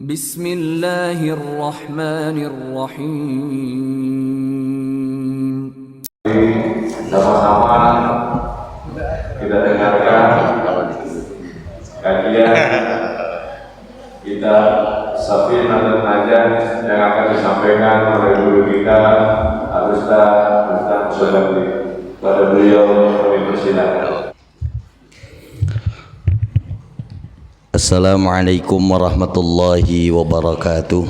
Bismillahirrahmanirrahim. Sama-sama kita dengarkan kajian kita Safinatul Najah yang akan disampaikan oleh guru kita Al-Ustaz Musallam. Pada beliau kami persilakan. Assalamualaikum warahmatullahi wabarakatuh.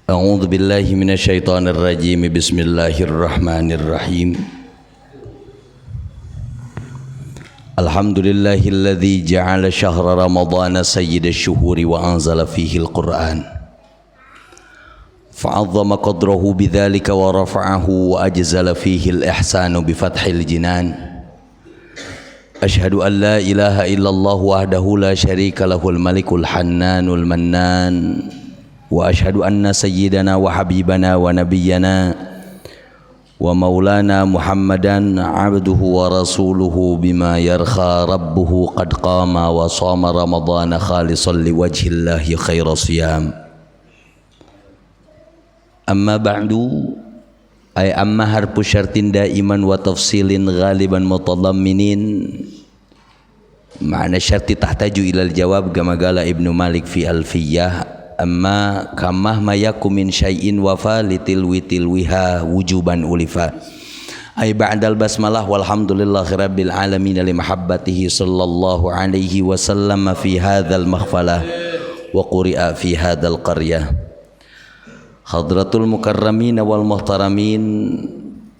A'udzu billahi minasyaitonir rajim. Bismillahirrahmanirrahim. Alhamdulillahilladzi ja'ala syahra ramadhana sayyidash syuhuri wa anzala fihi al-Qur'an. Fa'azzama qadrahu bidzalika wa rafa'ahu wa ajzala fihi al-ihsanu bi fathil jinan. Asyhadu an la ilaha illallah wahdahu la syarika lahul malikul hannanul mannan. Wa asyhadu anna sayyidana wa habibana wa nabiyyana wa maulana Muhammadan abduhu wa rasuluhu bima yarkha rabbuhu qad qama wa shama ramadhana khalisan liwajhillahi khaira siyam. Amma ba'du, ay amma harfu syartin daiman wa tafsilin ghaliban mutadamminin ma'na syarti tahtaju ilal jawab kama qala Ibnu Malik fi Alfiyah. Amma kamah mayakum min syai'in wafa litil wiha wujuban ulifa. Ay ba'dal basmalah walhamdulillahi rabbil alamin li mahabbatihi sallallahu alaihi wasallam fi hadzal maghfalah wa quri'a fi hadzal qaryah. Hadratul mukarramin wal muhtaramin,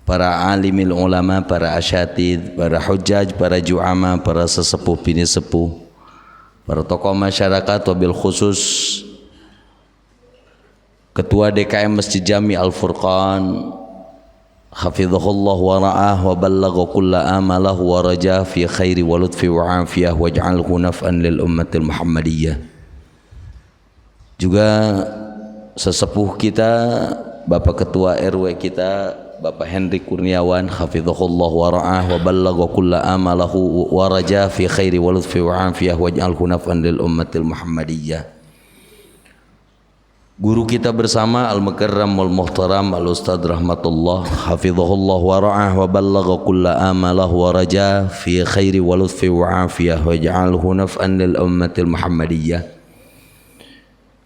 para alimil ulama, para asyatid, para hujjaj, para ju'ama, para sesepuh bini sepuh, para tokoh masyarakat, wabil khusus Ketua DKM Masjid Jami Al-Furqan, hafizahullah wa ra'ah wa ballagha kulla amalahu wa rajah fi khairi wa lutfi wa afiyah waj'alhu naf'an lil ummatil muhammadiyah. Juga sesepuh kita, Bapak Ketua RW kita, Bapak Hendrik Kurniawan, hafizahullah wa ra'ah wa ballagha kulla amalahu wa rajah fi khairi wa lutfi wa afiyah waj'alhu naf'an lil ummatil muhammadiyah. Guru kita bersama Al-Mukarram wal Muhtaram Al-Ustaz Rahmatullah, hafizahullah wa ra'ah wa ballagha kulla amalahu wa rajah fi khairi wa lutfi wa afiyah waj'alhu naf'an lil ummatil muhammadiyah.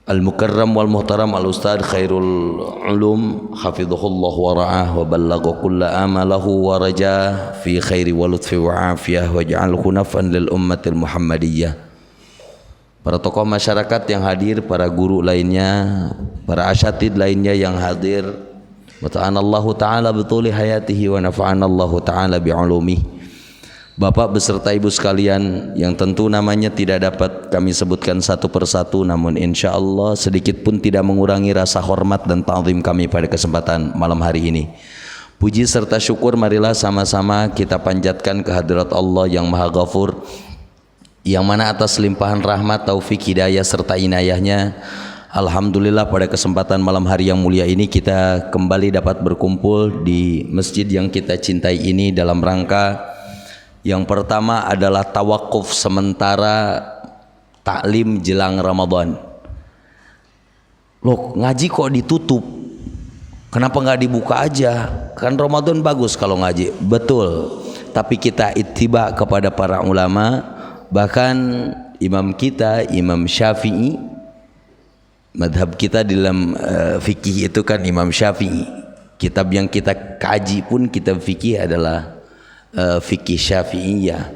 Al-Mukarram wal Muhtaram Al-Ustaz Khairul Ulum, hafizahullah wa ra'ah wa ballagha kulla amalahu wa rajah fi khairi wa lutfi wa afiyah waj'alhu naf'an lil ummatil muhammadiyah. Para tokoh masyarakat yang hadir, para guru lainnya, para asyatid lainnya yang hadir, wa ta'anallahu ta'ala bituli hayatihi wa nafa'anallahu ta'ala bi'ulumih. Bapak beserta ibu sekalian yang tentu namanya tidak dapat kami sebutkan satu persatu, namun insya Allah sedikit pun tidak mengurangi rasa hormat dan ta'zim kami pada kesempatan malam hari ini. Puji serta syukur marilah sama-sama kita panjatkan kehadirat Allah yang Maha Ghafur, yang mana atas limpahan rahmat, taufik, hidayah serta inayahnya, alhamdulillah pada kesempatan malam hari yang mulia ini kita kembali dapat berkumpul di masjid yang kita cintai ini dalam rangka yang pertama adalah tawakuf sementara taklim jelang Ramadan. Loh, ngaji kok ditutup? Kenapa nggak dibuka aja? Kan Ramadan bagus kalau ngaji. Betul. Tapi kita ittiba kepada para ulama, bahkan imam kita, Imam Syafi'i, madhab kita dalam fikih itu kan Imam Syafi'i. Kitab yang kita kaji pun kitab fikih adalah fikih Syafi'iyah.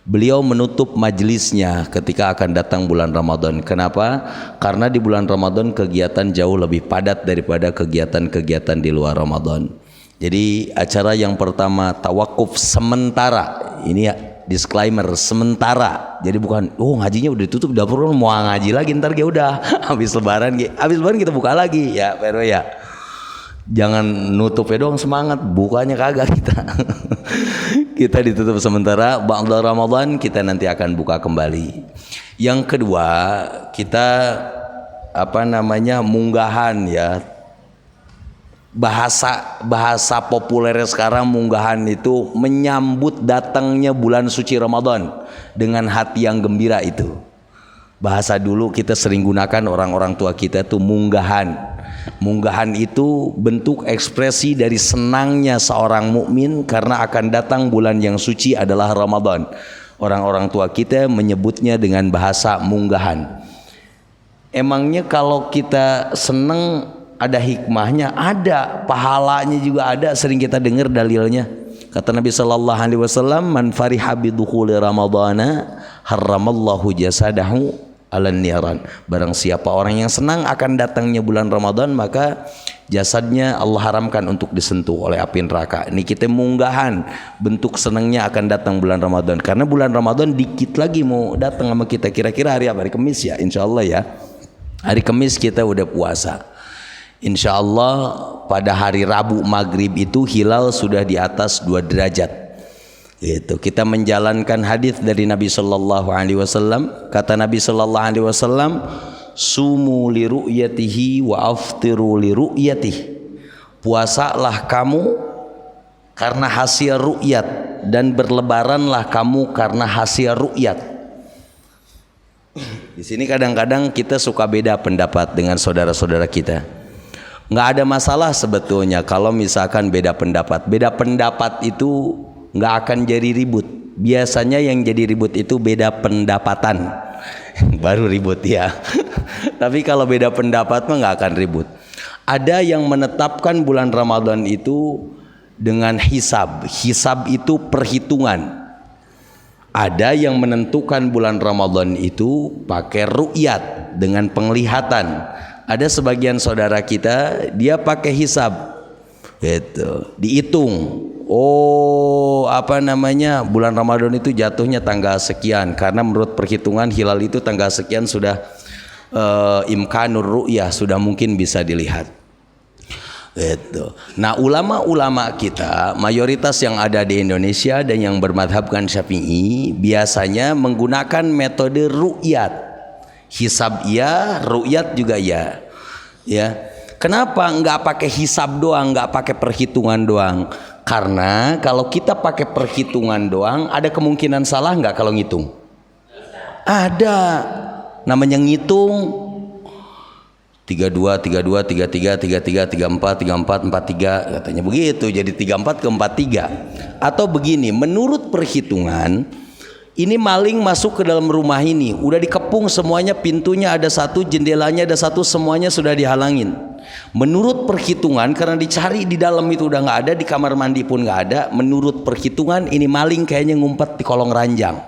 Beliau menutup majelisnya ketika akan datang bulan Ramadan. Kenapa? Karena di bulan Ramadan kegiatan jauh lebih padat daripada kegiatan-kegiatan di luar Ramadan. Jadi acara yang pertama tawakuf sementara, ini ya disclaimer, sementara. Jadi bukan ngajinya udah ditutup, dapur mau ngaji lagi ntar ya udah habis lebaran kita buka lagi ya Pero ya. Jangan nutupnya doang semangat, bukanya kagak kita. Kita ditutup sementara, ba'da Ramadan kita nanti akan buka kembali. Yang kedua, kita munggahan ya bahasa populer sekarang munggahan itu menyambut datangnya bulan suci Ramadan dengan hati yang gembira itu. Bahasa dulu kita sering gunakan orang-orang tua kita itu munggahan. Munggahan itu bentuk ekspresi dari senangnya seorang mukmin karena akan datang bulan yang suci adalah Ramadan. Orang-orang tua kita menyebutnya dengan bahasa munggahan. Emangnya kalau kita senang ada hikmahnya? Ada, pahalanya juga ada, sering kita dengar dalilnya. Kata Nabi sallallahu alaihi wasallam, "Man fariha bidukhuli ramadhana harramallahu jasadahu 'alan niran." Barang siapa orang yang senang akan datangnya bulan Ramadan, maka jasadnya Allah haramkan untuk disentuh oleh api neraka. Ini kita munggahan bentuk senangnya akan datang bulan Ramadan. Karena bulan Ramadan dikit lagi mau datang sama kita. Kira-kira hari apa? Hari Kamis ya, insyaallah ya. Hari Kamis kita udah puasa. Insya Allah pada hari Rabu maghrib itu hilal sudah di atas 2 derajat. Itu kita menjalankan hadis dari Nabi Sallallahu Alaihi Wasallam. Kata Nabi Sallallahu Alaihi Wasallam, "Sumu li ru'yatihi wa aftiru li ru'yatihi." Puasalah kamu karena hasil ru'yat dan berlebaranlah kamu karena hasil ru'yat. Di sini kadang-kadang kita suka beda pendapat dengan saudara-saudara kita. Nggak ada masalah sebetulnya kalau misalkan beda pendapat. Beda pendapat itu nggak akan jadi ribut. Biasanya yang jadi ribut itu beda pendapatan. Baru ribut ya. Tapi kalau beda pendapat mah nggak akan ribut. Ada yang menetapkan bulan Ramadan itu dengan hisab. Hisab itu perhitungan. Ada yang menentukan bulan Ramadan itu pakai ru'yat dengan penglihatan. Ada sebagian saudara kita dia pakai hisab, gitu, dihitung. Oh, bulan Ramadan itu jatuhnya tanggal sekian karena menurut perhitungan hilal itu tanggal sekian sudah imkanur ru'yah, sudah mungkin bisa dilihat. Gitu. Nah, ulama-ulama kita mayoritas yang ada di Indonesia dan yang bermadhabkan Syafi'i biasanya menggunakan metode ru'yat. Hisab iya, ru'yat juga ya. Ya. Kenapa nggak pakai hisab doang, nggak pakai perhitungan doang? Karena kalau kita pakai perhitungan doang, ada kemungkinan salah nggak kalau ngitung? Ada. Namanya ngitung 32, 32, 33, 33, 34, 34, 43, katanya begitu. Jadi 34 ke 43. Atau begini, menurut perhitungan ini maling masuk ke dalam rumah ini, udah dikepung semuanya, pintunya ada satu, jendelanya ada satu, semuanya sudah dihalangin. Menurut perhitungan, karena dicari di dalam itu udah nggak ada, di kamar mandi pun nggak ada. Menurut perhitungan ini maling kayaknya ngumpet di kolong ranjang.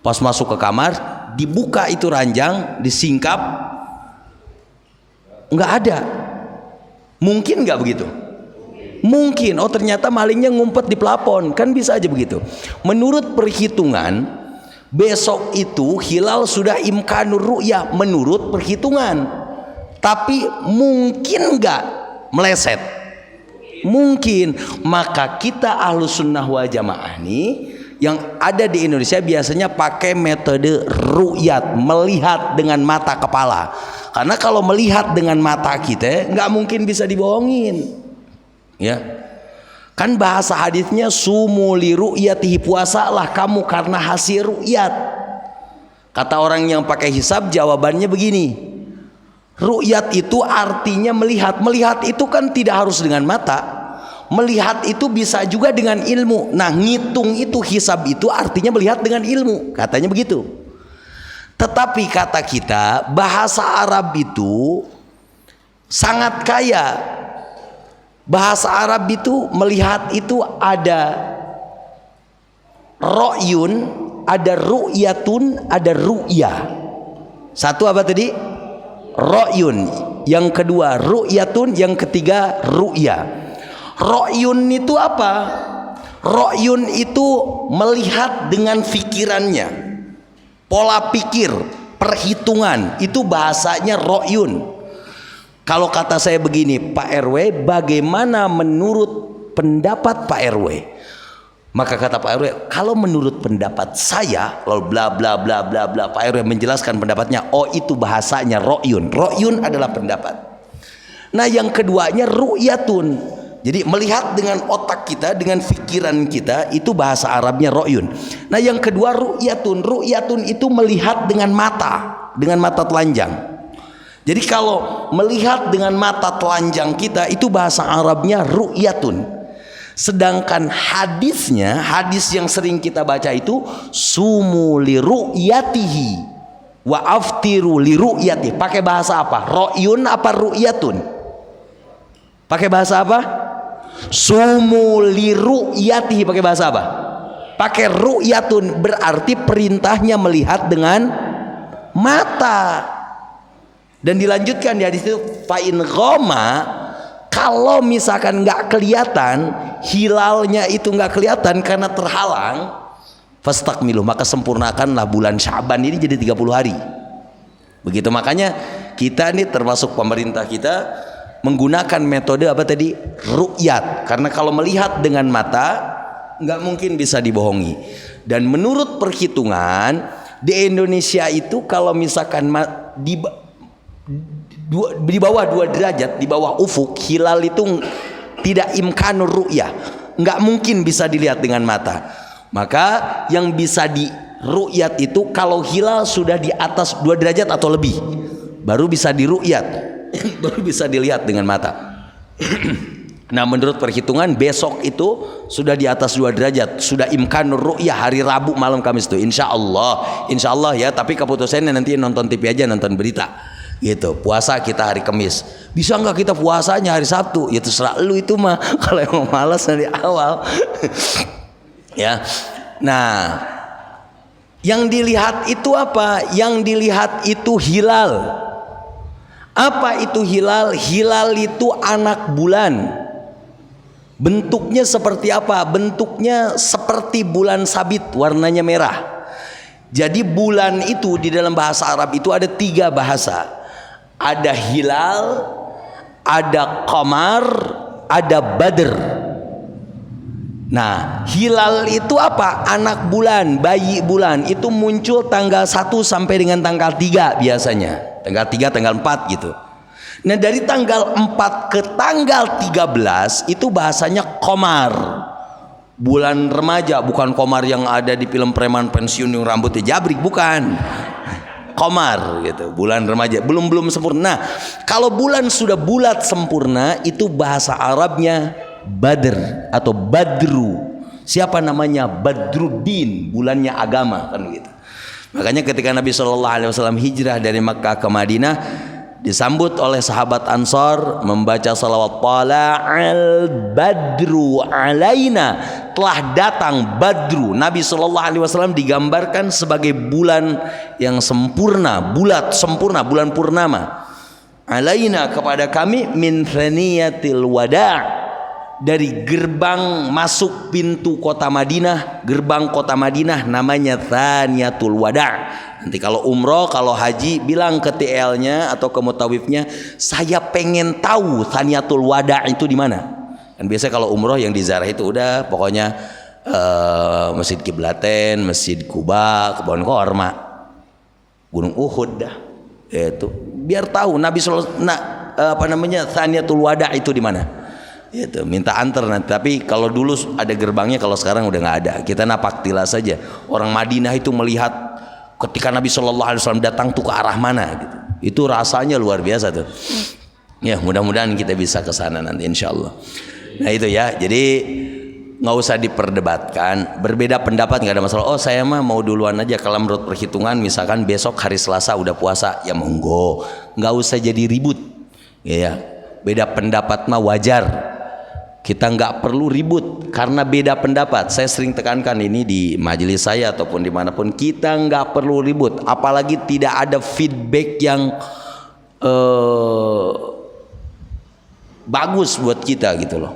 Pas masuk ke kamar, dibuka itu ranjang, disingkap, nggak ada. Mungkin nggak begitu? Mungkin, oh ternyata malingnya ngumpet di plafon, kan bisa aja begitu. Menurut perhitungan, besok itu hilal sudah imkanur ru'yah menurut perhitungan. Tapi mungkin nggak meleset? Mungkin. Maka kita Ahlus Sunnah wal Jamaah nih yang ada di Indonesia biasanya pakai metode ru'yat, melihat dengan mata kepala. Karena kalau melihat dengan mata kita nggak mungkin bisa dibohongin. Ya, kan bahasa hadisnya sumu li ru'yatihi, puasalah kamu karena hasil ru'yat. Kata orang yang pakai hisab jawabannya begini, ru'yat itu artinya melihat. Melihat itu kan tidak harus dengan mata, melihat itu bisa juga dengan ilmu. Nah, ngitung itu, hisab itu artinya melihat dengan ilmu, katanya begitu. Tetapi kata kita bahasa Arab itu sangat kaya. Bahasa Arab itu melihat itu ada ro'yun, ada ru'yatun, ada ru'yah. Satu apa tadi? Ro'yun. Yang kedua ru'yatun, yang ketiga ru'yah. Ro'yun itu apa? Ro'yun itu melihat dengan fikirannya, pola pikir, perhitungan, itu bahasanya ro'yun. Kalau kata saya begini, Pak RW, bagaimana menurut pendapat Pak RW? Maka kata Pak RW, kalau menurut pendapat saya, lalu bla bla bla bla bla, Pak RW menjelaskan pendapatnya. Oh, itu bahasanya ro'yun. Ro'yun adalah pendapat. Nah yang keduanya ru'yatun. Jadi melihat dengan otak kita, dengan pikiran kita, itu bahasa Arabnya ro'yun. Nah yang kedua ru'yatun. Ru'yatun itu melihat dengan mata telanjang. Jadi kalau melihat dengan mata telanjang kita, itu bahasa Arabnya ru'yatun. Sedangkan hadisnya, hadis yang sering kita baca itu sumu li ru'yatihi wa aftiru li ru'yatihi. Pakai bahasa apa? Ro'yun apa ru'yatun? Pakai bahasa apa? Sumu li ru'yatihi. Pakai bahasa apa? Pakai ru'yatun, berarti perintahnya melihat dengan mata. Dan dilanjutkan di hadis itu fa'in ghoma, kalau misalkan nggak kelihatan, hilalnya itu nggak kelihatan karena terhalang, fastakmilu, maka sempurnakanlah bulan Sya'ban ini jadi 30 hari. Begitu, makanya kita ini termasuk pemerintah kita menggunakan metode apa tadi? Ru'yat. Karena kalau melihat dengan mata nggak mungkin bisa dibohongi. Dan menurut perhitungan di Indonesia itu kalau misalkan di bawah 2 derajat, di bawah ufuk, hilal itu tidak imkanur ru'yah, nggak mungkin bisa dilihat dengan mata. Maka yang bisa di ru'yat itu kalau hilal sudah di atas 2 derajat atau lebih, baru bisa di ru'yat. Baru bisa dilihat dengan mata. Nah menurut perhitungan besok itu sudah di atas 2 derajat, sudah imkanur ru'yah hari Rabu malam Kamis itu, insya Allah ya. Tapi keputusannya nanti nonton TV aja, nonton berita gitu. Puasa kita hari Kamis, bisa nggak kita puasanya hari Sabtu? Ya terserah lu itu mah. Kalau emang malas dari awal ya. Nah yang dilihat itu apa? Yang dilihat itu hilal. Apa itu hilal? Hilal itu anak bulan. Bentuknya seperti apa? Bentuknya seperti bulan sabit, warnanya merah. Jadi bulan itu di dalam bahasa Arab itu ada 3 bahasa. Ada hilal, ada qamar, ada badr. Nah, hilal itu apa? Anak bulan, bayi bulan. Itu muncul tanggal 1 sampai dengan tanggal 3 biasanya. Tanggal 3, tanggal 4 gitu. Nah dari tanggal 4 ke tanggal 13 itu bahasanya qamar. Bulan remaja, bukan qamar yang ada di film preman pensiun yang rambutnya jabrik, bukan. Qamar gitu, bulan remaja, belum sempurna. Nah, kalau bulan sudah bulat sempurna itu bahasa Arabnya badr atau badru. Siapa namanya? Badruddin, bulannya agama kan gitu. Makanya ketika Nabi SAW hijrah dari Makkah ke Madinah, disambut oleh sahabat Ansor membaca salawat tala'al badru alaina, telah datang badru. Nabi SAW digambarkan sebagai bulan yang sempurna, bulat sempurna, bulan purnama. Alaina, kepada kami, min thaniyatil wada', dari gerbang masuk pintu kota Madinah. Gerbang kota Madinah namanya Thaniyatul Wada'. Nanti kalau umroh, kalau haji, bilang ke TL-nya atau ke mutawifnya, saya pengen tahu Thaniyatul Wada' itu di mana. Dan biasanya kalau umroh yang di Zarah itu udah pokoknya Masjid Kiblaten, Masjid Kuba, Kebon Korma, Gunung Uhud dah. Itu biar tahu Nabi Thaniyatul Wada' itu di mana. Itu minta antar nanti. Tapi kalau dulu ada gerbangnya, kalau sekarang udah nggak ada. Kita napak tilas saja. Orang Madinah itu melihat ketika Nabi SAW datang tuh ke arah mana gitu. Itu rasanya luar biasa tuh. Ya mudah-mudahan kita bisa ke sana nanti insya Allah. Nah itu ya. Jadi nggak usah diperdebatkan. Berbeda pendapat nggak ada masalah. Oh saya mah mau duluan aja. Kalau menurut perhitungan misalkan besok hari Selasa udah puasa, ya monggo. Nggak usah jadi ribut. Ya. Beda pendapat mah wajar. Kita nggak perlu ribut karena beda pendapat. Saya sering tekankan ini di majelis saya ataupun dimanapun, kita nggak perlu ribut. Apalagi tidak ada feedback yang bagus buat kita gitu loh.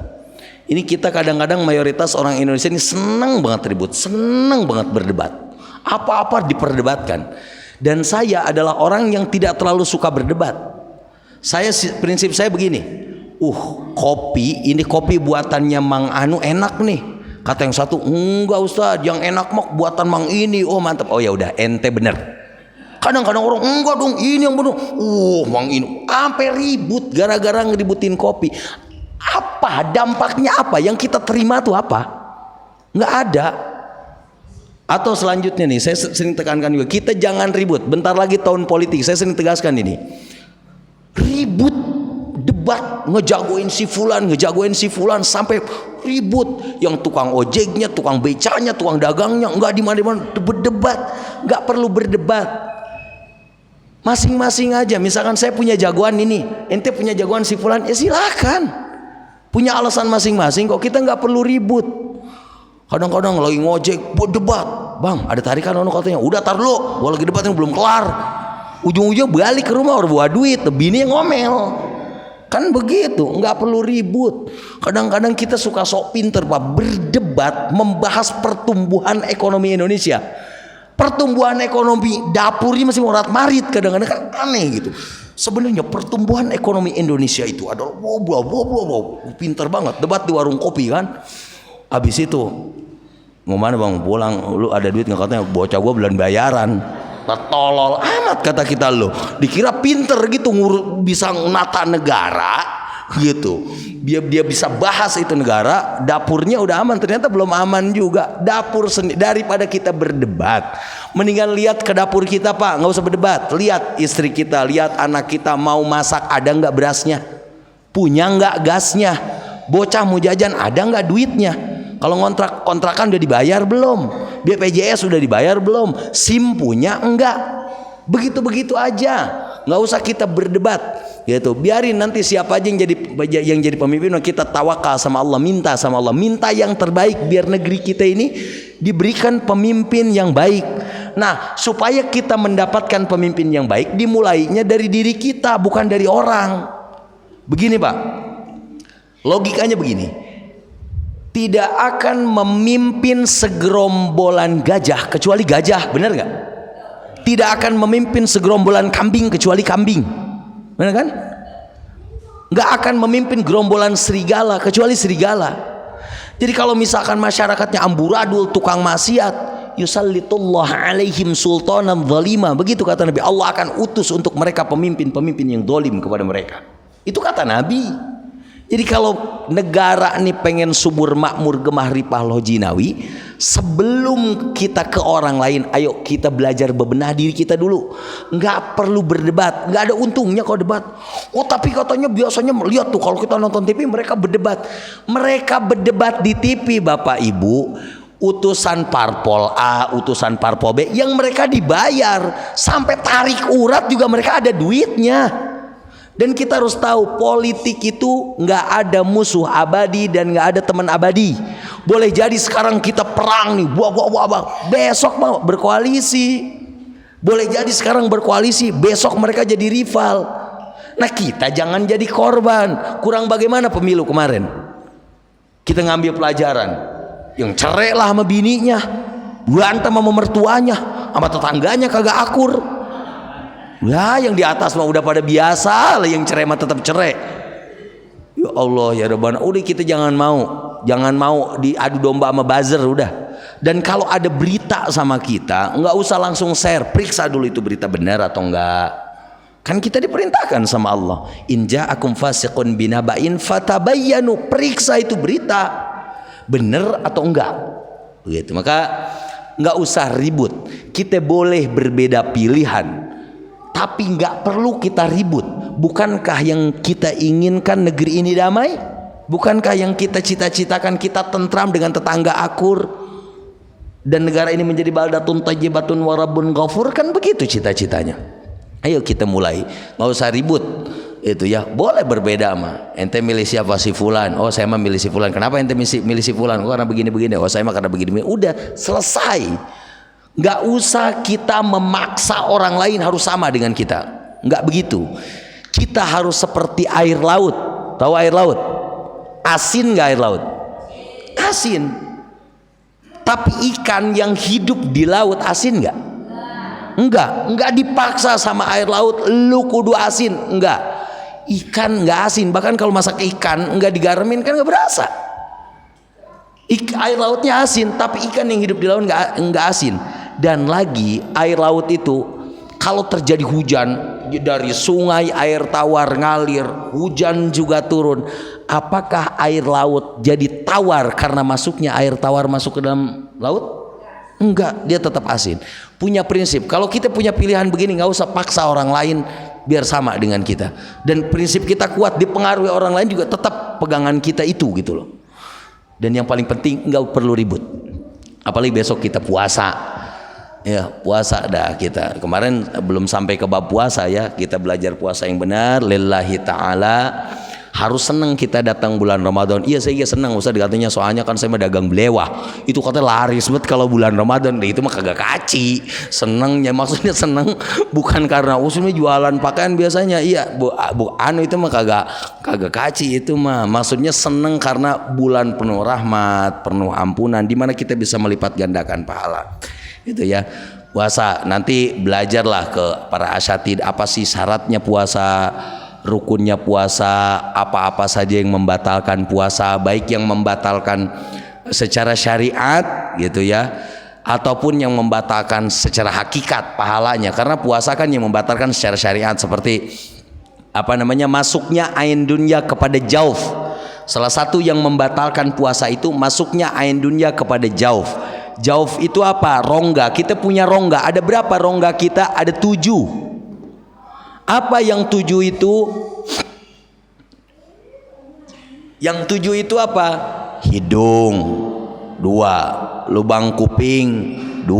Ini kita kadang-kadang mayoritas orang Indonesia ini senang banget ribut, senang banget berdebat. Apa-apa diperdebatkan. Dan saya adalah orang yang tidak terlalu suka berdebat. Prinsip saya begini. Kopi buatannya Mang Anu enak nih. Kata yang satu, enggak Ustaz, yang enak mah buatan Mang ini. Oh mantap. Oh ya udah, ente bener. Kadang-kadang orang enggak dong, ini yang benar. Bang ini sampai ribut gara-gara ngeributin kopi. Apa dampaknya, apa yang kita terima tuh apa? Nggak ada. Atau selanjutnya nih, saya sering tekankan juga, kita jangan ribut. Bentar lagi tahun politik, saya sering tegaskan ini. Ribut, debat, ngejagoin si fulan sampai ribut. Yang tukang ojeknya, tukang becanya, tukang dagangnya, nggak di mana-mana berdebat. Nggak perlu berdebat. Masing-masing aja. Misalkan saya punya jagoan ini, ente punya jagoan si fulan, ya silakan. Punya alasan masing-masing kok, kita nggak perlu ribut. Kadang-kadang lagi ngojek berdebat, bang ada tarikan ono katanya, udah tar dulu, gua lagi debatnya belum kelar. Ujung-ujungnya balik ke rumah udah bawa duit, bini yang ngomel. Kan begitu, nggak perlu ribut. Kadang-kadang kita suka sok pinter pak, berdebat membahas pertumbuhan ekonomi Indonesia. Pertumbuhan ekonomi dapurnya masih morat marit, kadang-kadang kan aneh gitu. Sebenarnya pertumbuhan ekonomi Indonesia itu adalah wow, pinter banget. Debat di warung kopi kan. Habis itu mau mana bang, pulang lu ada duit nggak, katanya bocah gua bulan bayaran. Tolol amat kata kita, lo dikira pinter gitu bisa nata negara gitu, dia bisa bahas itu negara, dapurnya udah aman, ternyata belum aman juga dapur sendiri. Daripada kita berdebat, mendingan lihat ke dapur kita pak, nggak usah berdebat, lihat istri kita, lihat anak kita mau masak ada nggak berasnya, punya nggak gasnya, bocah mau jajan ada nggak duitnya. Kalau kontrakan udah dibayar belum? BPJS sudah dibayar belum? SIM punya enggak? Begitu-begitu aja. Nggak usah kita berdebat gitu. Biarin nanti siapa aja yang jadi pemimpin, kita tawakal sama Allah, minta sama Allah, minta yang terbaik biar negeri kita ini diberikan pemimpin yang baik. Nah, supaya kita mendapatkan pemimpin yang baik, dimulainya dari diri kita, bukan dari orang. Begini, Pak. Logikanya begini. Tidak akan memimpin segerombolan gajah kecuali gajah, benar nggak? Tidak akan memimpin segerombolan kambing kecuali kambing, benar kan? Nggak akan memimpin gerombolan serigala kecuali serigala. Jadi kalau misalkan masyarakatnya amburadul, tukang maksiat, yusallitullah alaihim sultanan zalima, begitu kata Nabi, Allah akan utus untuk mereka pemimpin-pemimpin yang zalim kepada mereka. Itu kata Nabi. Jadi kalau negara ini pengen subur makmur gemah ripah loh jinawi, sebelum kita ke orang lain, ayo kita belajar bebenah diri kita dulu. Nggak perlu berdebat, nggak ada untungnya kalau debat. Oh tapi katanya biasanya lihat tuh kalau kita nonton TV mereka berdebat. Mereka berdebat di TV Bapak Ibu, utusan parpol A, utusan parpol B, yang mereka dibayar, sampai tarik urat juga mereka ada duitnya. Dan kita harus tahu politik itu nggak ada musuh abadi dan nggak ada teman abadi. Boleh jadi sekarang kita perang nih, besok mau berkoalisi. Boleh jadi sekarang berkoalisi, besok mereka jadi rival. Nah kita jangan jadi korban. Kurang bagaimana pemilu kemarin? Kita ngambil pelajaran. Yang cerai lah sama bininya, berantem sama mertuanya, sama tetangganya kagak akur. Ya yang di atas mah udah pada biasa lah, yang cerai mah tetap cerai. Ya Allah ya Rabbana, udah kita jangan mau diadu domba sama buzzer udah. Dan kalau ada berita sama kita, nggak usah langsung share, periksa dulu itu berita benar atau enggak. Kan kita diperintahkan sama Allah, in ja'akum fasiqun binaba'in fatabayyanu, periksa itu berita benar atau enggak. Begitu. Maka nggak usah ribut. Kita boleh berbeda pilihan, tapi nggak perlu kita ribut. Bukankah yang kita inginkan negeri ini damai? Bukankah yang kita cita-citakan kita tentram dengan tetangga akur dan negara ini menjadi baldatun thayyibatun wa rabbun ghafur? Kan begitu cita-citanya. Ayo kita mulai, nggak usah ribut. Itu ya, boleh berbeda mah. Ente milih siapa, si fulan? Oh saya mah milih si fulan. Kenapa ente milih si fulan? Oh karena begini-begini. Oh saya mah karena begini-begini. Udah selesai. Nggak usah kita memaksa orang lain harus sama dengan kita. Nggak begitu. Kita harus seperti air laut. Tahu air laut? Asin nggak air laut? Asin. Tapi ikan yang hidup di laut asin nggak? Enggak dipaksa sama air laut, lu kudu asin. Enggak. Ikan nggak asin. Bahkan kalau masak ikan nggak digaremin kan nggak berasa. Air lautnya asin, tapi ikan yang hidup di laut nggak asin. Dan lagi air laut itu kalau terjadi hujan dari sungai air tawar ngalir, hujan juga turun, apakah air laut jadi tawar karena masuknya air tawar masuk ke dalam laut? Enggak, dia tetap asin. Punya prinsip, kalau kita punya pilihan begini nggak usah paksa orang lain biar sama dengan kita. Dan prinsip kita kuat, dipengaruhi orang lain juga tetap pegangan kita itu gitu loh. Dan yang paling penting nggak perlu ribut. Apalagi besok kita puasa. Ya, puasa dah kita. Kemarin belum sampai ke bab puasa ya, kita belajar puasa yang benar lillahi ta'ala. Harus senang kita datang bulan Ramadan. Iya saya senang Ustaz, katanya soalnya kan saya mah dagang belewah. Itu katanya laris banget kalau bulan Ramadan. Itu mah kagak kaci. Senangnya maksudnya senang bukan karena usulnya jualan pakaian biasanya. Iya, anu itu mah kagak kaci itu mah. Maksudnya senang karena bulan penuh rahmat, penuh ampunan di mana kita bisa melipat gandakan pahala. Gitu ya. Puasa nanti belajarlah ke para asyatid apa sih syaratnya puasa, rukunnya puasa, apa-apa saja yang membatalkan puasa, baik yang membatalkan secara syariat gitu ya, ataupun yang membatalkan secara hakikat pahalanya. Karena puasa kan yang membatalkan secara syariat seperti masuknya ain dunya kepada jauf. Salah satu yang membatalkan puasa itu masuknya ain dunya kepada jauf. Jauf itu apa? Rongga. Kita punya rongga. Ada berapa rongga kita? Ada 7. Apa yang 7 itu? Yang 7 itu apa? Hidung 2, lubang kuping 2,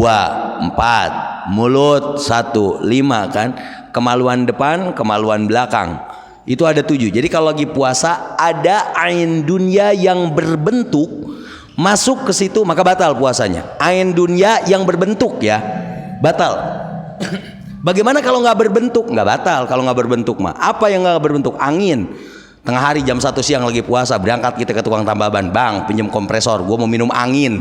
4, mulut 1, 5 kan? Kemaluan depan, kemaluan belakang. Itu ada 7. Jadi kalau lagi puasa ada ain dunya yang berbentuk masuk ke situ maka batal puasanya. Ain dunya yang berbentuk ya, batal. Bagaimana kalau nggak berbentuk? Nggak batal kalau nggak berbentuk mah. Apa yang nggak berbentuk? Angin. Tengah hari jam 1 siang lagi puasa, berangkat kita ke tukang tambal ban, bang pinjam kompresor, gue mau minum angin.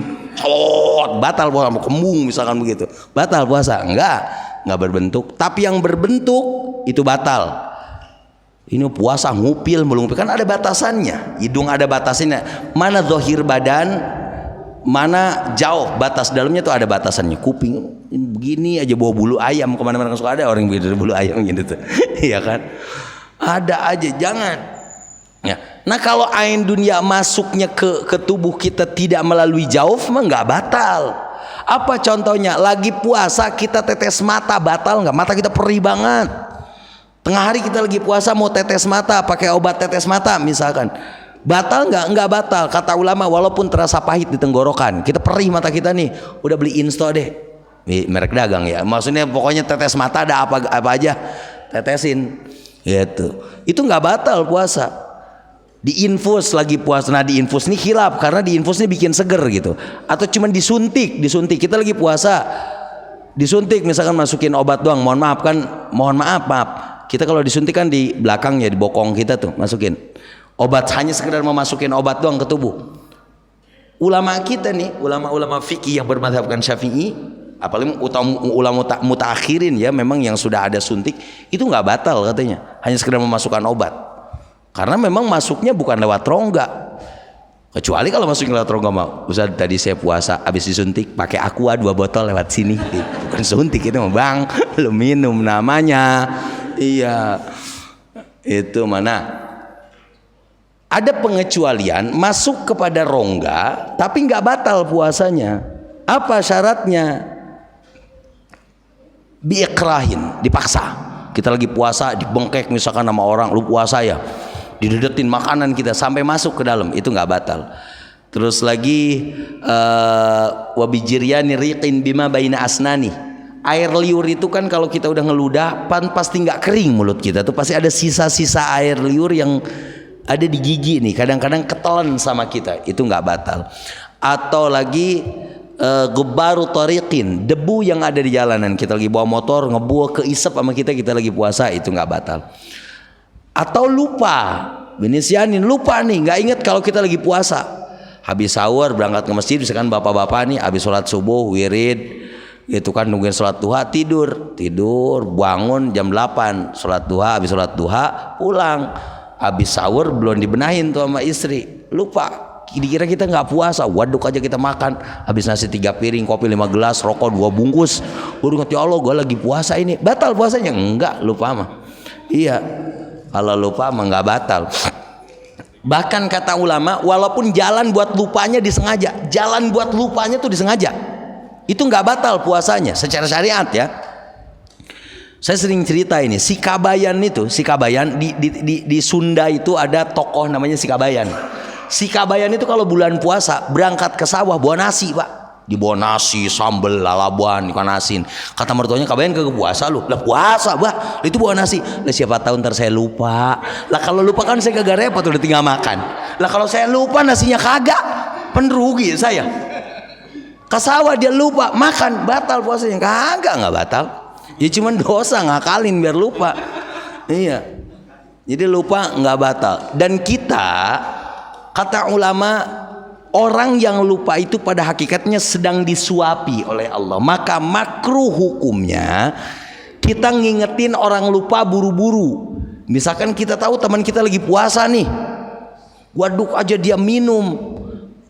Batal puasa, mau kembung misalkan begitu. Batal puasa? Nggak berbentuk. Tapi yang berbentuk itu batal. Ini puasa ngupil belum, kan ada batasannya. Hidung ada batasannya. Mana zahir badan, mana jauh batas dalamnya tuh ada batasannya. Kuping begini aja bawa bulu ayam kemana-mana suka ada orang begitu bulu ayam gitu tuh. Iya kan? Ada aja, jangan. Ya. Nah kalau ain dunia masuknya ke tubuh kita tidak melalui jauf mah nggak batal. Apa contohnya? Lagi puasa kita tetes mata, batal nggak? Mata kita perih banget. Tengah hari kita lagi puasa mau tetes mata, pakai obat tetes mata misalkan, batal nggak? Nggak batal. Kata ulama walaupun terasa pahit di tenggorokan, kita perih mata kita nih, udah beli Insto deh, merek dagang ya. Maksudnya pokoknya tetes mata ada apa aja tetesin, gitu. Itu nggak batal puasa. Diinfus lagi puasa, nah diinfus nih khilaf karena diinfus nih bikin seger gitu, atau cuman disuntik kita lagi puasa, disuntik misalkan masukin obat doang. Mohon maaf. Kita kalau disuntik kan di belakangnya, di bokong kita tuh masukin obat, hanya sekedar memasukin obat doang ke tubuh. Ulama kita nih, ulama fikih yang bermadhabkan Syafi'i, apalagi ulama mutaakhirin ya, memang yang sudah ada suntik itu nggak batal katanya, hanya sekedar memasukkan obat. Karena memang masuknya bukan lewat rongga. Kecuali kalau masukin lewat rongga mau, Ustaz tadi saya puasa habis disuntik pakai aqua 2 botol lewat sini. Bukan suntik itu mah bang, lu minum namanya. Iya, itu mana? Ada pengecualian masuk kepada rongga, tapi nggak batal puasanya. Apa syaratnya? Biikrahin, dipaksa. Kita lagi puasa, dibengkek misalkan sama orang, lu puasa ya, didedetin makanan kita sampai masuk ke dalam, itu nggak batal. Terus lagi wabijiryani riqin bima baina asnani. Air liur itu kan kalau kita udah ngeludah pasti nggak kering mulut kita tuh, pasti ada sisa-sisa air liur yang ada di gigi nih, kadang-kadang ketelan sama kita, itu nggak batal. Atau lagi gubaru tariqin, debu yang ada di jalanan, kita lagi bawa motor ngebuah keisep sama kita lagi puasa, itu nggak batal. Atau lupa, binisyanin lupa nih, nggak inget kalau kita lagi puasa, habis sahur berangkat ke masjid misalkan bapak-bapak nih, habis sholat subuh wirid itu kan nungguin sholat duha, tidur bangun jam 8 sholat duha, habis sholat duha pulang, habis sahur belum dibenahin tuh sama istri, lupa dikira kita nggak puasa. Waduk aja kita makan, habis nasi 3 piring, kopi 5 gelas, rokok 2 bungkus. Waduh, ya Allah, gue lagi puasa ini. Batal puasanya? Enggak, lupa mah. Iya, kalau lupa mah nggak batal. Bahkan kata ulama, walaupun jalan buat lupanya disengaja, jalan buat lupanya tuh disengaja, itu nggak batal puasanya secara syariat ya. Saya sering cerita ini, si Kabayan di Sunda itu ada tokoh namanya si Kabayan. Si Kabayan itu kalau bulan puasa berangkat ke sawah bawa nasi, Pak. Dibawa nasi, sambel, lalabuan, ikan asin. Kata mertuanya, Kabayan kagak puasa lu. Lah puasa, Bah. Itu bawa nasi. Lah siapa tahu ntar saya lupa. Lah kalau lupa kan saya kagak repot, udah tinggal makan. Lah kalau saya lupa nasinya kagak, penerugi saya. Ke sawah dia lupa, makan, batal puasanya. Kagak, nggak batal. Ya cuman dosa, ngakalin biar lupa. Iya. Jadi lupa nggak batal. Dan kita, kata ulama, orang yang lupa itu pada hakikatnya sedang disuapi oleh Allah. Maka makruh hukumnya kita ngingetin orang lupa buru-buru. Misalkan kita tahu teman kita lagi puasa nih, waduk aja dia minum,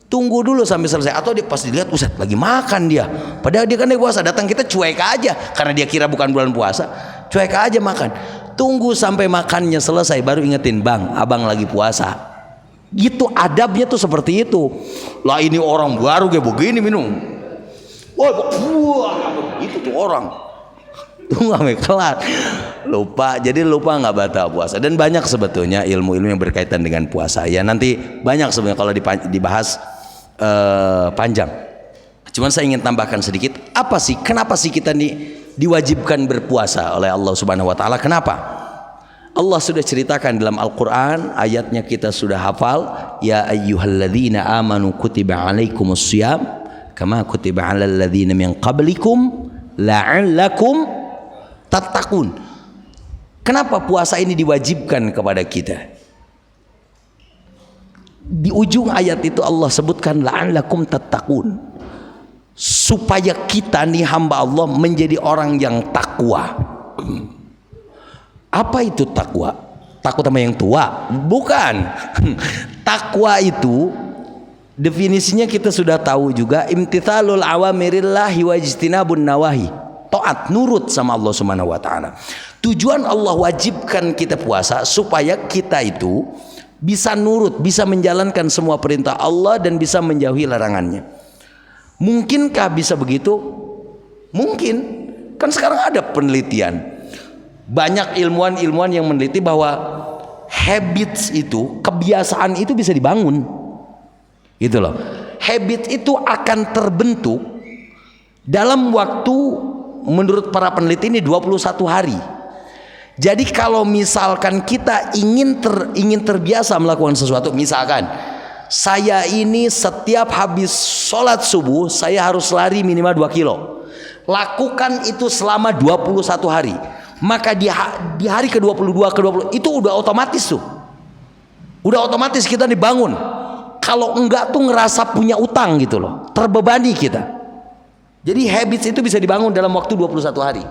tunggu dulu sampai selesai. Atau dia pas dilihat, Ustaz lagi makan dia, padahal dia kan lagi puasa. Datang kita cuek aja karena dia kira bukan bulan puasa, cuek aja makan. Tunggu sampai makannya selesai baru ingetin, Bang, abang lagi puasa. Gitu adabnya tuh seperti itu. Lah ini orang baru kayak begini minum. Wah, itu tuh orang. Tuh nggak kelar. Lupa, jadi lupa nggak batal puasa. Dan banyak sebetulnya ilmu-ilmu yang berkaitan dengan puasa. Ya nanti banyak sebenarnya kalau dibahas panjang. Cuman saya ingin tambahkan sedikit. Apa sih? Kenapa sih kita diwajibkan berpuasa oleh Allah Subhanahu Wa Taala? Kenapa? Allah sudah ceritakan dalam Al-Quran, ayatnya kita sudah hafal. Ya ayyuhalladzina amanu kutiba alaikumus syiyam kama kutiba alal ladzina min qablikum la'allakum tattaqun. Kenapa puasa ini diwajibkan kepada kita? Di ujung ayat itu Allah sebutkan la'allakum tattaqun, supaya kita nih hamba Allah menjadi orang yang takwa. Apa itu takwa? Takut sama yang tua? Bukan. Takwa itu definisinya kita sudah tahu juga, imtithalul awamirillahi wa ijtinabun nawahi. Taat, nurut sama Allah Subhanahu wa taala. Tujuan Allah wajibkan kita puasa supaya kita itu bisa nurut, bisa menjalankan semua perintah Allah dan bisa menjauhi larangannya. Mungkinkah bisa begitu? Mungkin. Kan sekarang ada penelitian. Banyak ilmuwan yang meneliti bahwa habits itu, kebiasaan itu bisa dibangun. Gitu loh. Habit itu akan terbentuk dalam waktu, menurut para peneliti ini 21 hari. Jadi kalau misalkan kita ingin terbiasa melakukan sesuatu, misalkan saya ini setiap habis sholat subuh saya harus lari minimal 2 kilo. Lakukan itu selama 21 hari. Maka di hari ke-22, ke-20 itu udah otomatis tuh. Udah otomatis kita dibangun. Kalau enggak tuh ngerasa punya utang gitu loh. Terbebani kita. Jadi habits itu bisa dibangun dalam waktu 21 hari.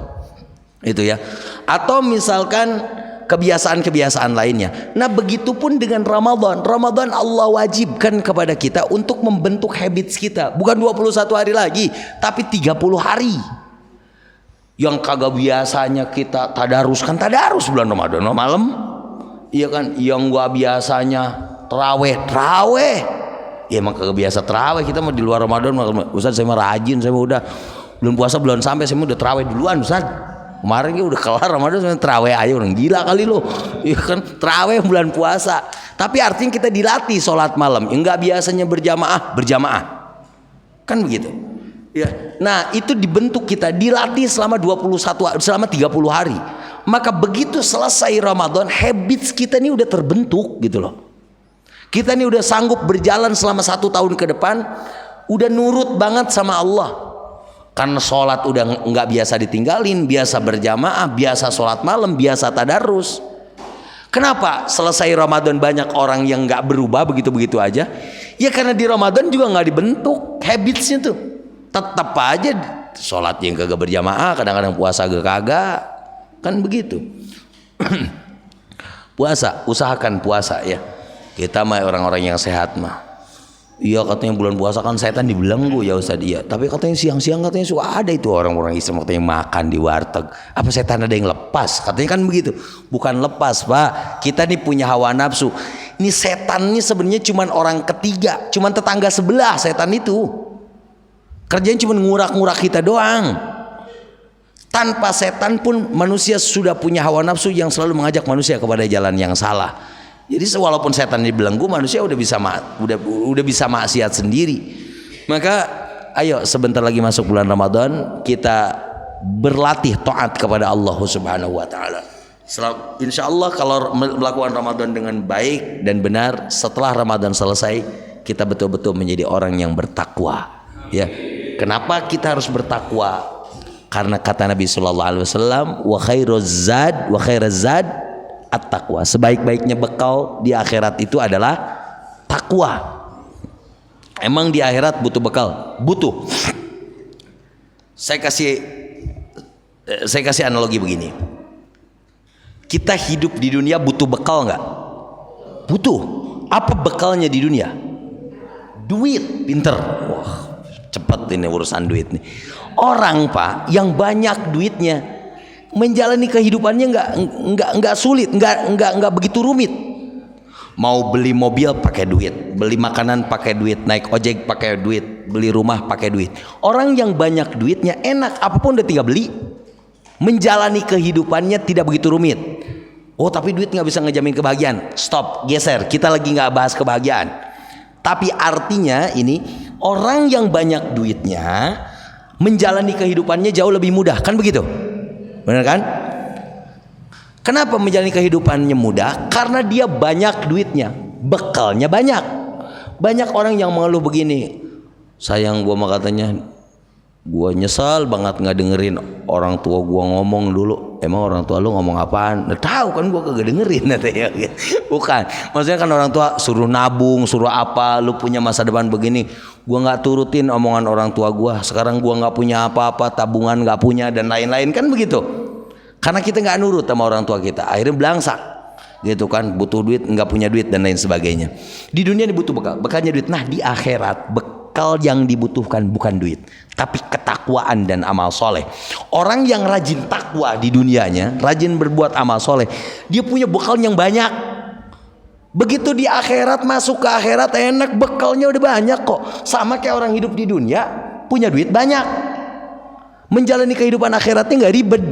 Itu ya. Atau misalkan kebiasaan-kebiasaan lainnya. Nah, begitupun dengan Ramadan. Ramadan Allah wajibkan kepada kita untuk membentuk habits kita. Bukan 21 hari lagi, tapi 30 hari. Yang kagak biasanya kita tadarus, kan tadarus bulan Ramadan malam, iya kan? Yang gua biasanya terawih, ya emang kagak biasa terawih, kita mau di luar Ramadan. Ustaz saya mah rajin, saya mah udah belum puasa belum sampai, saya mah udah terawih duluan Ustaz. Kemarin kita udah kelar Ramadan, saya terawih aja, orang gila kali lo, iya kan? Terawih bulan puasa, tapi artinya kita dilatih sholat malam, yang nggak biasanya berjamaah, kan begitu. Ya, nah itu dibentuk kita, dilatih selama 30 hari. Maka begitu selesai Ramadan, habits kita ini udah terbentuk gitu loh. Kita ini udah sanggup berjalan selama 1 tahun ke depan, udah nurut banget sama Allah. Karena sholat udah nggak biasa ditinggalin, biasa berjamaah, biasa sholat malam, biasa tadarus. Kenapa selesai Ramadan banyak orang yang nggak berubah begitu-begitu aja? Ya karena di Ramadan juga nggak dibentuk habitsnya tuh. Tetap aja sholat yang kagak berjamaah, kadang-kadang puasa kagak, kan begitu. Puasa, usahakan puasa ya. Kita mah orang-orang yang sehat mah. Iya katanya bulan puasa kan setan dibelenggu ya Ustaz. Iya, tapi katanya siang-siang katanya suka ada itu orang-orang Islam katanya makan di warteg. Apa setan ada yang lepas? Katanya kan begitu. Bukan lepas, Pak. Kita nih punya hawa nafsu. Ini setan ini sebenarnya cuman orang ketiga, cuman tetangga sebelah setan itu. Kerjanya cuma ngurak-ngurak kita doang. Tanpa setan pun manusia sudah punya hawa nafsu yang selalu mengajak manusia kepada jalan yang salah. Jadi walaupun setan dibelenggu, manusia udah bisa maksiat sendiri. Maka ayo sebentar lagi masuk bulan Ramadan, kita berlatih taat kepada Allah Subhanahu wa taala. Insya Allah kalau melakukan Ramadan dengan baik dan benar, setelah Ramadan selesai kita betul-betul menjadi orang yang bertakwa. Ya, kenapa kita harus bertakwa? Karena kata Nabi Sallallahu Alaihi Wasallam, wa khairaz zad at-taqwa. Sebaik-baiknya bekal di akhirat itu adalah takwa. Emang di akhirat butuh bekal? Butuh. Saya kasih analogi begini. Kita hidup di dunia butuh bekal nggak? Butuh. Apa bekalnya di dunia? Duit, pinter. Wah, cepat ini urusan duit nih. Orang Pak yang banyak duitnya menjalani kehidupannya nggak sulit, nggak begitu rumit. Mau beli mobil pakai duit, beli makanan pakai duit, naik ojek pakai duit, beli rumah pakai duit. Orang yang banyak duitnya enak, apapun udah tinggal beli. Menjalani kehidupannya tidak begitu rumit. Oh tapi duit nggak bisa ngejamin kebahagiaan. Stop, geser. Kita lagi nggak bahas kebahagiaan. Tapi artinya ini orang yang banyak duitnya menjalani kehidupannya jauh lebih mudah, kan begitu? Benar kan? Kenapa menjalani kehidupannya mudah? Karena dia banyak duitnya, bekalnya banyak. Banyak orang yang mengeluh begini, sayang gua mah katanya, gua nyesal banget nggak dengerin orang tua gua ngomong dulu. Emang orang tua lu ngomong apaan? Nah, tahu kan gua kagak dengerin katanya. Bukan, maksudnya kan orang tua suruh nabung, suruh apa, lu punya masa depan begini. Gua nggak turutin omongan orang tua gua. Sekarang gua nggak punya apa-apa, tabungan nggak punya dan lain-lain, kan begitu. Karena kita nggak nurut sama orang tua kita, akhirnya belangsak, gitu kan, butuh duit, nggak punya duit dan lain sebagainya. Di dunia ini butuh bekal, bekalnya duit. Nah di akhirat bekal yang dibutuhkan bukan duit, tapi ketakwaan dan amal soleh. Orang yang rajin takwa di dunianya, rajin berbuat amal soleh, dia punya bekal yang banyak. Begitu di akhirat, masuk ke akhirat enak, bekalnya udah banyak kok. Sama kayak orang hidup di dunia, punya duit banyak. Menjalani kehidupan akhiratnya nggak ribet.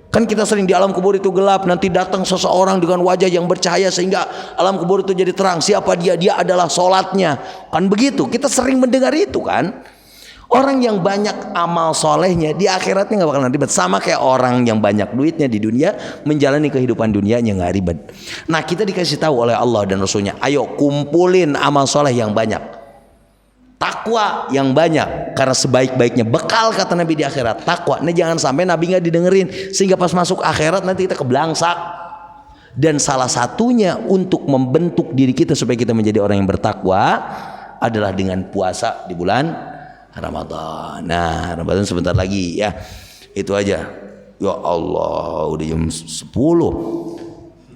Kan kita sering di alam kubur itu gelap, nanti datang seseorang dengan wajah yang bercahaya sehingga alam kubur itu jadi terang. Siapa dia? Dia adalah sholatnya. Kan begitu, kita sering mendengar itu kan. Orang yang banyak amal solehnya di akhiratnya nggak bakalan ribet. Sama kayak orang yang banyak duitnya di dunia, menjalani kehidupan dunianya nggak ribet. Nah kita dikasih tahu oleh Allah dan Rasulnya, ayo kumpulin amal soleh yang banyak, takwa yang banyak, karena sebaik-baiknya bekal kata Nabi di akhirat takwa. Nah jangan sampai Nabi nggak didengerin sehingga pas masuk akhirat nanti kita keblangsak. Dan salah satunya untuk membentuk diri kita supaya kita menjadi orang yang bertakwa adalah dengan puasa di bulan Ramadan. Nah Ramadan sebentar lagi ya, itu aja. Ya Allah udah jam 10,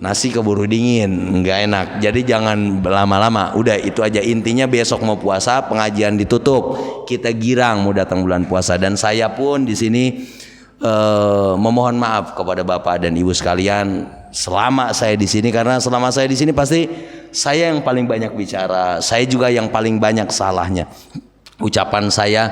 nasi keburu dingin, nggak enak. Jadi jangan lama-lama. Udah itu aja intinya. Besok mau puasa, pengajian ditutup, kita girang mau datang bulan puasa. Dan saya pun di sini memohon maaf kepada Bapak dan Ibu sekalian selama saya di sini, karena selama saya di sini pasti saya yang paling banyak bicara, saya juga yang paling banyak salahnya. Ucapan saya,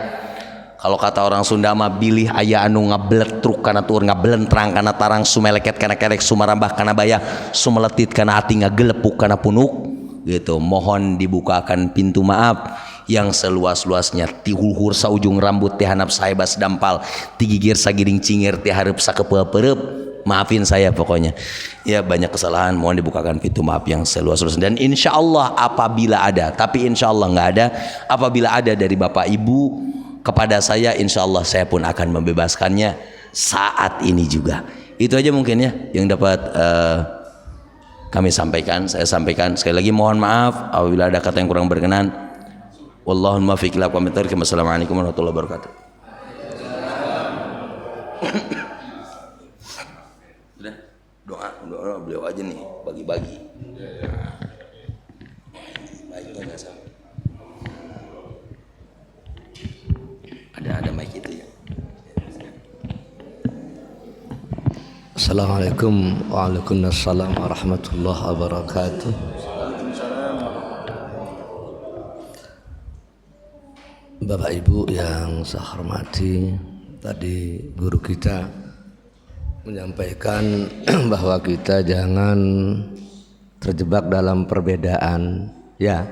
kalau kata orang Sunda mah, bilih aya anu ngabletruk kana tur ngablentrang kana tarang sumeleket kana kerek sumarambah kana baya sumeletit kana hati ngagelepuk kana punuk gitu. Mohon dibukakan pintu maaf yang seluas-luasnya. Tihulhur saujung rambut teh hanap saebas dampal, tigigir sagiring cingir teh hareup sakepeup-peueup. Maafin saya pokoknya ya, banyak kesalahan, mohon dibukakan pintu maaf yang seluas-luasnya. Dan insya Allah apabila ada, tapi insya Allah nggak ada, apabila ada dari Bapak Ibu kepada saya, insya Allah saya pun akan membebaskannya saat ini juga. Itu aja mungkin ya yang dapat kami sampaikan. Saya sampaikan sekali lagi, mohon maaf apabila ada kata yang kurang berkenan. Wallahul muwaffiq ila aqwamit thoriq. Wassalamualaikum warahmatullahi wabarakatuh. Udah, doa beliau aja nih, bagi-bagi. Baiknya nggak sampai. Assalamualaikum waalaikumsalam warahmatullahi wabarakatuh. Bapak Ibu yang saya hormati, tadi guru kita menyampaikan bahwa kita jangan terjebak dalam perbedaan. Ya,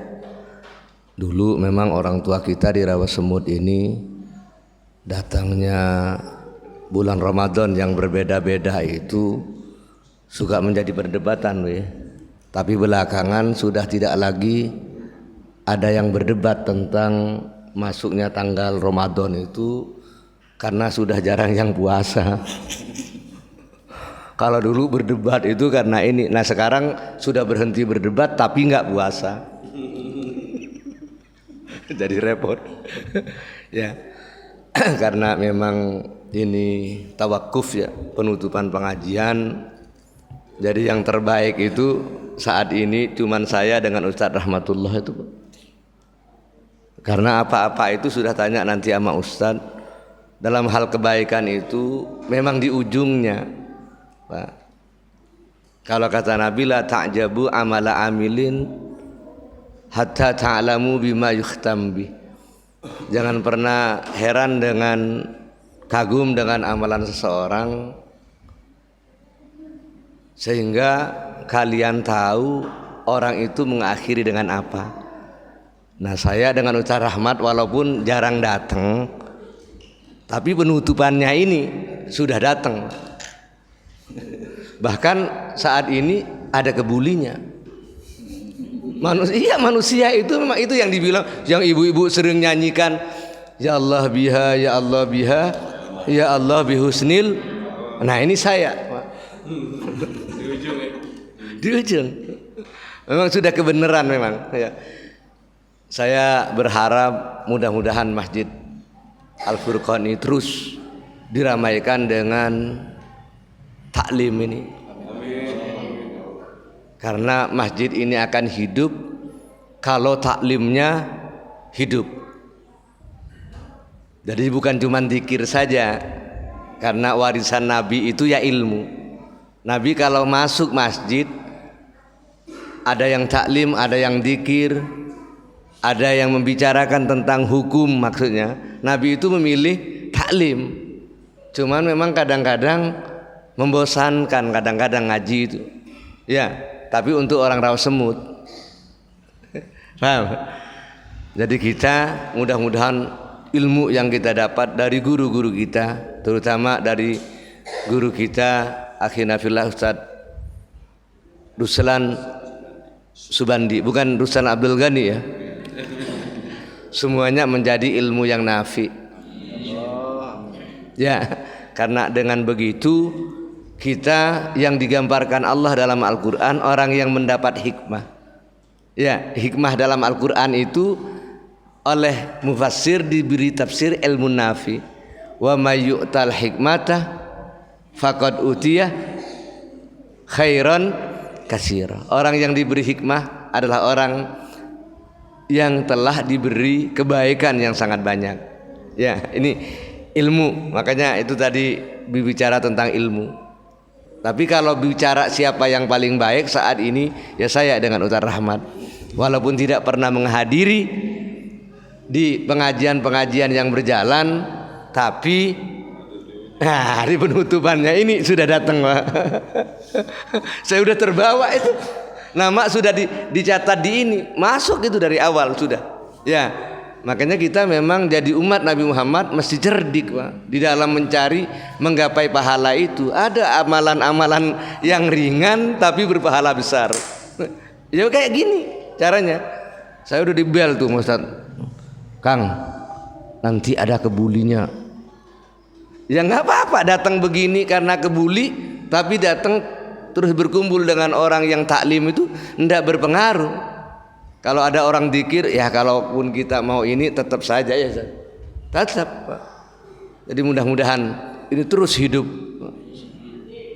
dulu memang orang tua kita di Rawasemut ini datangnya bulan Ramadan yang berbeda-beda itu suka menjadi perdebatan, tapi belakangan sudah tidak lagi ada yang berdebat tentang masuknya tanggal Ramadan itu karena sudah jarang yang puasa. Kalau dulu berdebat itu karena ini, nah sekarang sudah berhenti berdebat tapi nggak puasa. Jadi repot. Ya, karena memang ini tawakuf ya, penutupan pengajian. Jadi yang terbaik itu saat ini cuman saya dengan Ustadz Rahmatullah itu. Karena apa-apa itu sudah tanya nanti sama Ustadz. Dalam hal kebaikan itu memang di ujungnya, Pak. Kalau kata Nabi, la ta'jabu amala amilin hatta ta'lamu bima yukhtam bih. Jangan pernah heran dengan, kagum dengan amalan seseorang sehingga kalian tahu orang itu mengakhiri dengan apa. Nah, saya dengan Ustaz Rahmat walaupun jarang datang, tapi penutupannya ini sudah datang. Bahkan saat ini ada kebulinya. Manusia itu memang itu yang dibilang, yang ibu-ibu sering nyanyikan, ya Allah biha, ya Allah biha, ya Allah bihusnil. Nah ini saya di ujung memang sudah kebenaran memang ya. Saya berharap mudah-mudahan Masjid Al-Furqan ini terus diramaikan dengan taklim ini. Karena masjid ini akan hidup kalau taklimnya hidup. Jadi bukan cuma zikir saja, karena warisan Nabi itu ya ilmu. Nabi kalau masuk masjid ada yang taklim, ada yang zikir, ada yang membicarakan tentang hukum maksudnya. Nabi itu memilih taklim. Cuman memang kadang-kadang membosankan, kadang-kadang ngaji itu. Ya. Tapi untuk orang Rawasemut, paham? Jadi kita mudah-mudahan ilmu yang kita dapat dari guru-guru kita, terutama dari guru kita akhina fillah Ustaz Ruslan Subandi, bukan Ruslan Abdul Ghani ya. Semuanya menjadi ilmu yang nafi. Ya, karena dengan begitu kita yang digambarkan Allah dalam Al-Quran orang yang mendapat hikmah. Ya, hikmah dalam Al-Quran itu oleh mufassir diberi tafsir ilmu nafi. Wa may yu'tal hikmata faqad utiya khairan katsira. Orang yang diberi hikmah adalah orang yang telah diberi kebaikan yang sangat banyak. Ya, ini ilmu. Makanya itu tadi berbicara tentang ilmu. Tapi kalau bicara siapa yang paling baik saat ini, ya saya dengan Ustaz Rahmat. Walaupun tidak pernah menghadiri di pengajian-pengajian yang berjalan, tapi hari penutupannya ini sudah datang, Pak. Saya sudah terbawa itu. Nama sudah dicatat di ini, masuk itu dari awal sudah. Ya. Makanya kita memang jadi umat Nabi Muhammad mesti cerdik, Pak, di dalam mencari menggapai pahala itu. Ada amalan-amalan yang ringan tapi berpahala besar. Ya kayak gini caranya. Saya udah dibel tuh Ustaz, Kang, nanti ada kebulinya. Ya nggak apa-apa datang begini karena kebuli, tapi datang terus berkumpul dengan orang yang taklim itu tidak berpengaruh. Kalau ada orang zikir, ya kalaupun kita mau ini tetap saja ya, tetap, Pak. Jadi mudah-mudahan ini terus hidup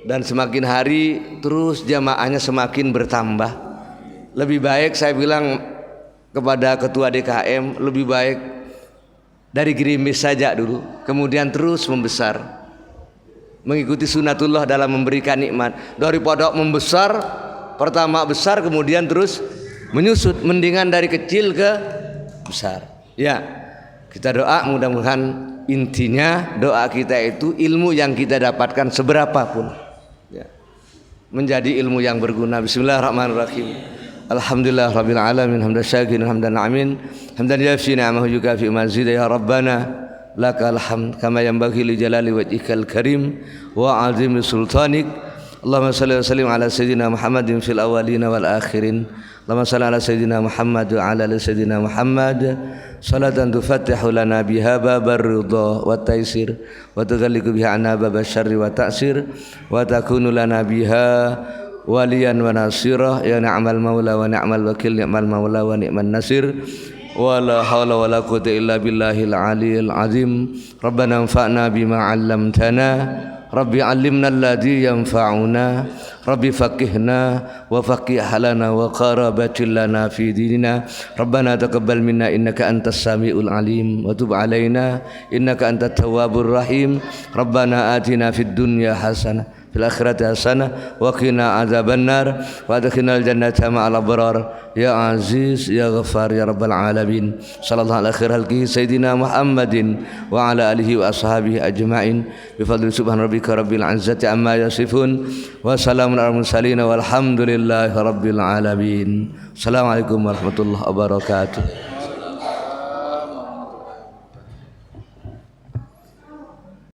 dan semakin hari terus jamaahnya semakin bertambah. Lebih baik saya bilang kepada ketua DKM, lebih baik dari gerimis saja dulu, kemudian terus membesar. mengikuti sunatullah dalam memberikan nikmat daripada membesar, pertama besar kemudian terus menyusut, mendingan dari kecil ke besar. Ya, kita doa mudah-mudahan intinya doa kita itu ilmu yang kita dapatkan seberapapun ya, menjadi ilmu yang berguna. Bismillahirrahmanirrahim. Alhamdulillah rabbil alamin hamdan syakirin hamdan amin hamdan yafi ni'amahu yukafi mazida ya rabbana lakal hamd kama yanbaghi li jalali wajhikal karim wa azimi sultanik. Allahumma salli wa sallim ala sayyidina Muhammadin fil awwalin wal akhirin. Allahumma salli ala sayyidina Muhammad wa ala ali sayyidina Muhammad salatan tufattihu lana biha babar ridha wa taysir wa tughalliqu biha anna babasy syarri wa ta'sir wa takunu lana biha waliyan wa nasirah ya ni'mal maula wa ni'mal wakil ni'mal maula wa ni'man nasir wa la haula wa la quwwata illa billahil aliyil azim. Rabbana anfa'na bima 'allamtana Rabbi 'allimna alladhi yanfa'una Rabbi faqihna wa faqih lana wa qarabatil lana fi dinina. Rabbana taqabbal minna innaka antas samiul alim wa tub 'alaina innaka antat tawwabur rahim. Rabbana atina fid dunya hasanah fil akhirati hasanah wa qina adzabannar wa adkhilnal jannata ma'al abrar ya aziz ya ghaffar ya rabbal alamin. Sallallahu ala khair halqi sayyidina Muhammadin wa ala alihi wa ashabihi ajma'in bi fadli subhan rabbika rabbil izzati amma yasifun wa salamun alal mursalin walhamdulillahi rabbil alamin. Assalamualaikum warahmatullahi wabarakatuh.